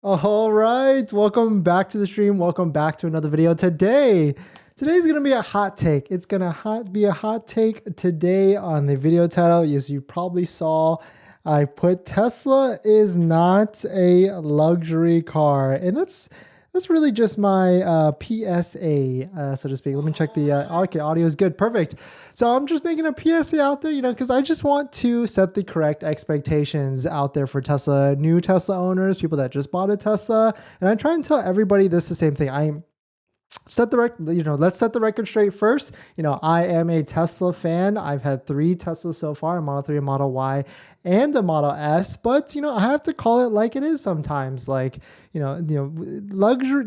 All right, welcome back to the stream. Welcome back to another video. Today's gonna be a hot take. It's gonna be a hot take today on the video title. As you probably saw, I put Tesla is not a luxury car, and that's really just my PSA, so to speak. Let me check the okay, audio is good, perfect. So I'm just making a PSA out there, because I just want to set the correct expectations out there for Tesla, new Tesla owners, people that just bought a Tesla, and I try and tell everybody this the same thing. Let's set the record straight first. I am a Tesla fan. I've had 3 Teslas so far, a Model 3, a Model Y, and a Model S. But I have to call it like it is sometimes. Luxury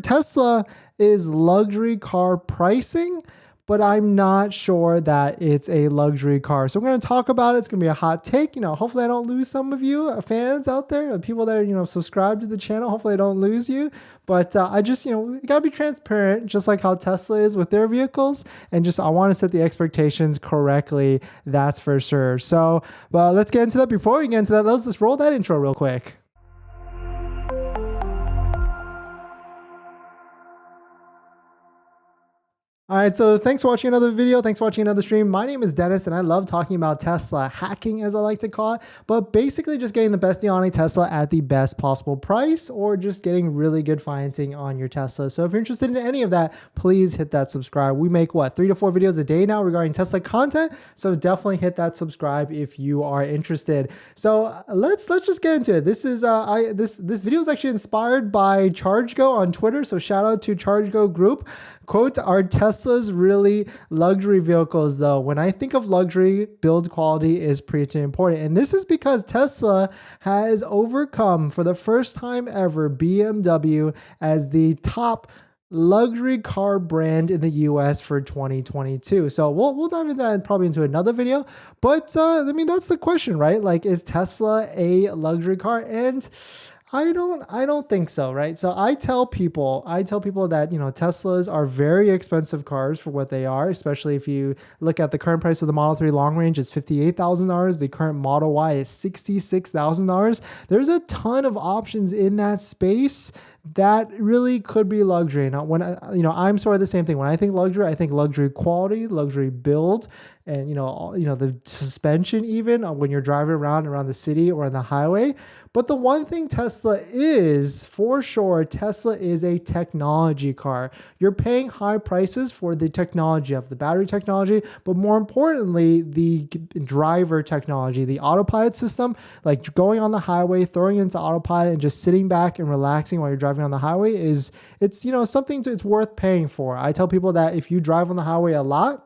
Tesla is luxury car pricing, but I'm not sure that it's a luxury car. So I'm going to talk about it. It's going to be a hot take. Hopefully I don't lose some of you fans out there, people that are, subscribed to the channel. Hopefully I don't lose you. But we got to be transparent, just like how Tesla is with their vehicles. And I want to set the expectations correctly. That's for sure. So, well, let's get into that. Before we get into that, let's just roll that intro real quick. All right, so thanks for watching another video. Thanks for watching another stream. My name is Dennis, and I love talking about Tesla hacking, as I like to call it, but basically just getting the best deal on a Tesla at the best possible price, or just getting really good financing on your Tesla. So if you're interested in any of that, please hit that subscribe. We make 3 to 4 videos a day now regarding Tesla content, so definitely hit that subscribe if you are interested. So let's just get into it. This is this video is actually inspired by ChargeGo on Twitter, so shout out to ChargeGo group. Quote, "Are Teslas really luxury vehicles though? When I think of luxury, build quality is pretty important." And this is because Tesla has overcome, for the first time ever, BMW as the top luxury car brand in the US for 2022. So we'll dive into that probably into another video. But that's the question, right? Like, is Tesla a luxury car? And I don't think so, right? So I tell people that, Teslas are very expensive cars for what they are, especially if you look at the current price of the Model 3 long range, it's $58,000. The current Model Y is $66,000. There's a ton of options in that space that really could be luxury. Now, I'm sort of the same thing. When I think luxury quality, luxury build, and the suspension, even when you're driving around the city or on the highway. But the one thing Tesla is, for sure, Tesla is a technology car. You're paying high prices for the technology of the battery technology, but more importantly, the driver technology, the autopilot system, like going on the highway, throwing into autopilot and just sitting back and relaxing while you're driving on the highway it's something it's worth paying for. I tell people that if you drive on the highway a lot,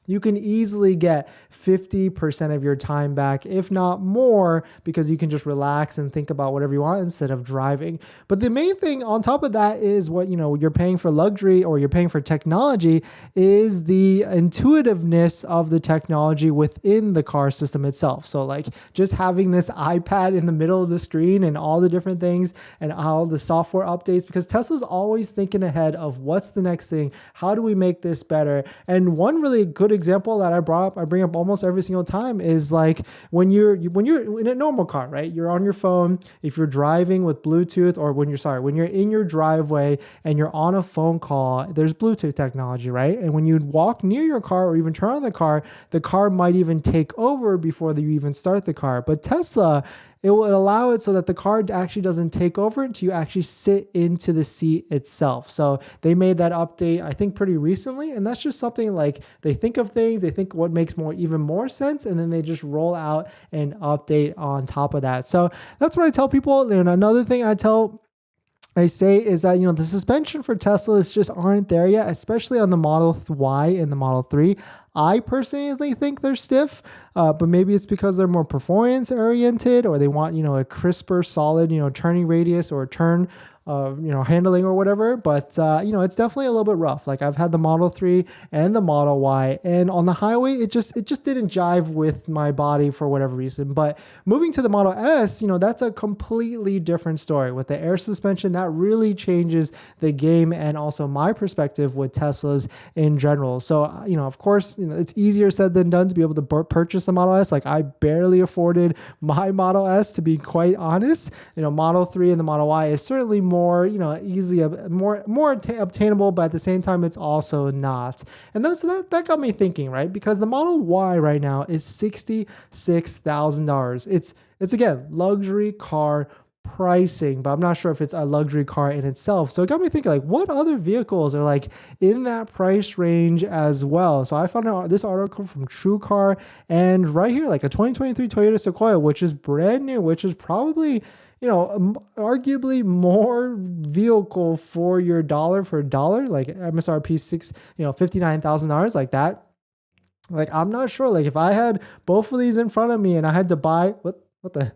you can easily get 50% of your time back, if not more, because you can just relax and think about whatever you want instead of driving. But the main thing on top of that is what, you're paying for luxury, or you're paying for technology, is the intuitiveness of the technology within the car system itself. So like just having this iPad in the middle of the screen and all the different things and all the software updates, because Tesla's always thinking ahead of what's the next thing, how do we make this better? And one really good example that I bring up almost every single time is like when you're in a normal car, right? You're on your phone. If you're driving with Bluetooth, or when you're in your driveway and you're on a phone call, there's Bluetooth technology, right? And when you walk near your car or even turn on the car might even take over before you even start the car. But Tesla, it will allow it so that the car actually doesn't take over until you actually sit into the seat itself. So they made that update, I think, pretty recently. And that's just something like they think of things, they think what makes even more sense, and then they just roll out an update on top of that. So that's what I tell people. And another thing I say is that, the suspension for Teslas just aren't there yet, especially on the Model Y and the Model 3. I personally think they're stiff, but maybe it's because they're more performance oriented, or they want, a crisper, solid, turning radius or turn handling or whatever. But it's definitely a little bit rough. Like I've had the Model 3 and the Model Y, and on the highway, it just didn't jive with my body for whatever reason. But moving to the Model S, that's a completely different story. With the air suspension, that really changes the game and also my perspective with Teslas in general. So, of course, it's easier said than done to be able to purchase a Model S. Like I barely afforded my Model S, to be quite honest. Model 3 and the Model Y is certainly more, easily more obtainable, but at the same time, it's also not. And so that got me thinking, right? Because the Model Y right now is $66,000. It's again, luxury car pricing, but I'm not sure if it's a luxury car in itself. So it got me thinking, like, what other vehicles are like in that price range as well? So I found out this article from TrueCar, and right here, like a 2023 Toyota Sequoia, which is brand new, which is probably, arguably more vehicle for your dollar for dollar, like MSRP $59,000, like that. Like, I'm not sure, like if I had both of these in front of me and I had to buy, what the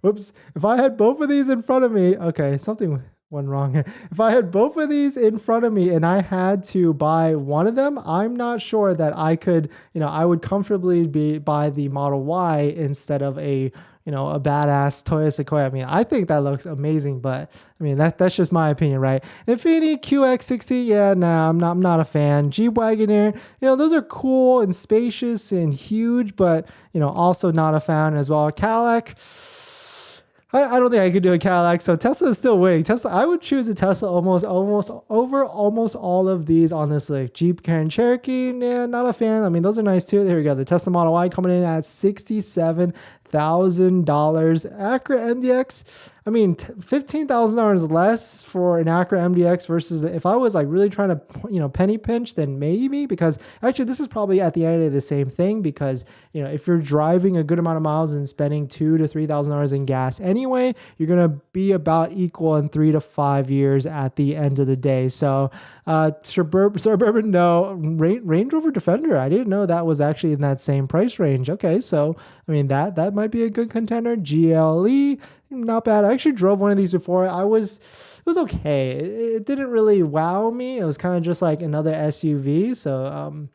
whoops. If I had both of these in front of me, okay, something went wrong here. If I had both of these in front of me and I had to buy one of them, I'm not sure that I could, I would comfortably buy the Model Y instead of a badass Toyota Sequoia. I mean, I think that looks amazing, but I mean, that's just my opinion, right? Infiniti QX60, yeah, nah, I'm not a fan. Jeep Wagoneer, those are cool and spacious and huge, but, also not a fan as well. Cadillac, I don't think I could do a Cadillac, so Tesla is still winning. Tesla, I would choose a Tesla almost over almost all of these on this list. Jeep Grand Cherokee, yeah, not a fan. I mean, those are nice too. There we go. The Tesla Model Y coming in at $67,000. Acura MDX, I mean, $15,000 less for an Acura MDX versus if I was like really trying to, penny pinch, then maybe, because actually this is probably at the end of the day the same thing, because, if you're driving a good amount of miles and spending $2,000 to $3,000 in gas anyway, you're going to be about equal in 3 to 5 years at the end of the day. So, Suburban, no. Range Rover Defender, I didn't know that was actually in that same price range. Okay, so, I mean, that might be a good contender. GLE, not bad. I actually drove one of these before. It was okay. It didn't really wow me. It was kind of just like another SUV. So,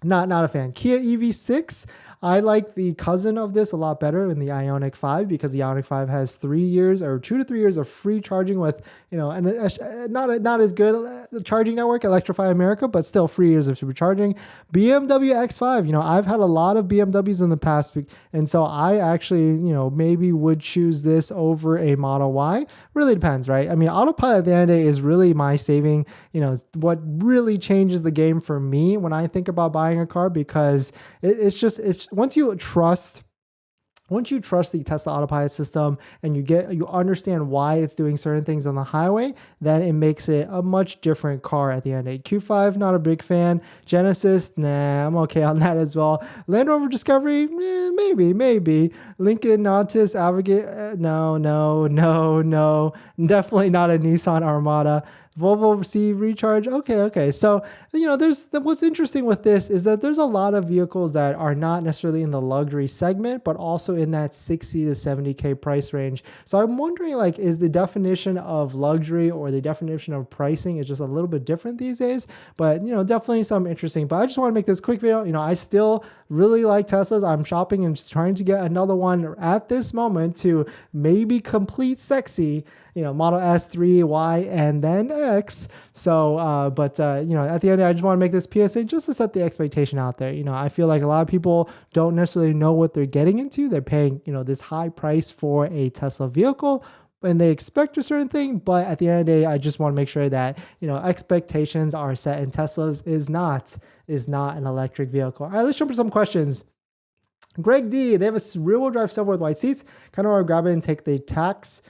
not a fan. Kia EV6, I like the cousin of this a lot better in the Ioniq 5, because the Ioniq 5 has 3 years or 2 to 3 years of free charging with, and not as good charging network, Electrify America, but still 3 years of supercharging. BMW X5, I've had a lot of BMWs in the past, and so I actually, maybe would choose this over a Model Y. Really depends, right? I mean, autopilot at the end of the day is really my saving, what really changes the game for me when I think about buying a car, because it's once you trust the Tesla autopilot system and you understand why it's doing certain things on the highway, then it makes it a much different car at the end of the day. Q5, not a big fan. Genesis, nah, I'm okay on that as well. Land Rover Discovery, maybe. Lincoln Nautis Navigator, no. Definitely not a Nissan Armada. Volvo C Recharge, okay. So, what's interesting with this is that there's a lot of vehicles that are not necessarily in the luxury segment, but also in that 60 to 70K price range. So I'm wondering, like, is the definition of luxury or the definition of pricing is just a little bit different these days? But, definitely some interesting. But I just want to make this quick video. I still really like Teslas. I'm shopping and just trying to get another one at this moment to maybe complete sexy, Model S, 3, Y, and then X. So, at the end of the day, I just want to make this PSA just to set the expectation out there. I feel like a lot of people don't necessarily know what they're getting into. They're paying, this high price for a Tesla vehicle, and they expect a certain thing, but at the end of the day, I just want to make sure that, expectations are set, and Teslas is not an electric vehicle. All right, let's jump to some questions. Greg D, they have a rear-wheel drive silver with white seats. Kind of want to grab it and take the tax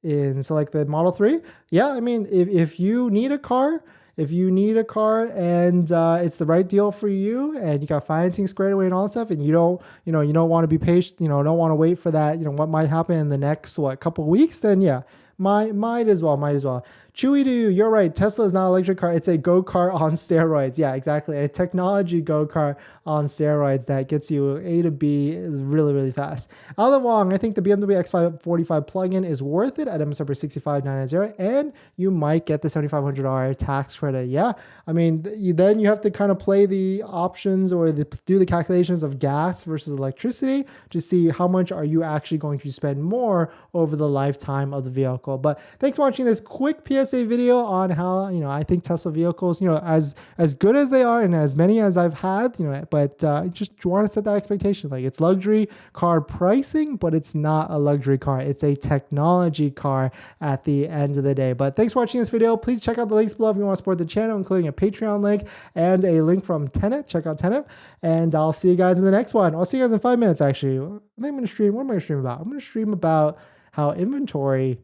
in, select the Model 3. Yeah, I mean, if you need a car and it's the right deal for you, and you got financing squared away and all that stuff, and you don't want to be patient, don't want to wait for that, what might happen in the next couple of weeks, then yeah, Might as well. Chewy to you, you're right. Tesla is not an electric car. It's a go-kart on steroids. Yeah, exactly. A technology go-kart on steroids that gets you A to B really, really fast. Alan Wong, I think the BMW X545 plug-in is worth it at MSRP 65,990, and you might get the $7,500 tax credit. Yeah, I mean, then you have to kind of play the options or do the calculations of gas versus electricity to see how much are you actually going to spend more over the lifetime of the vehicle. But thanks for watching this quick PSA video on how, I think Tesla vehicles, as good as they are and as many as I've had, but just want to set that expectation. Like, it's luxury car pricing, but it's not a luxury car. It's a technology car at the end of the day. But thanks for watching this video. Please check out the links below if you want to support the channel, including a Patreon link and a link from Tenet. Check out Tenet, and I'll see you guys in the next one. I'll see you guys in 5 minutes, actually. I think I'm going to stream. What am I going to stream about? I'm going to stream about how inventory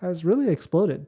has really exploded.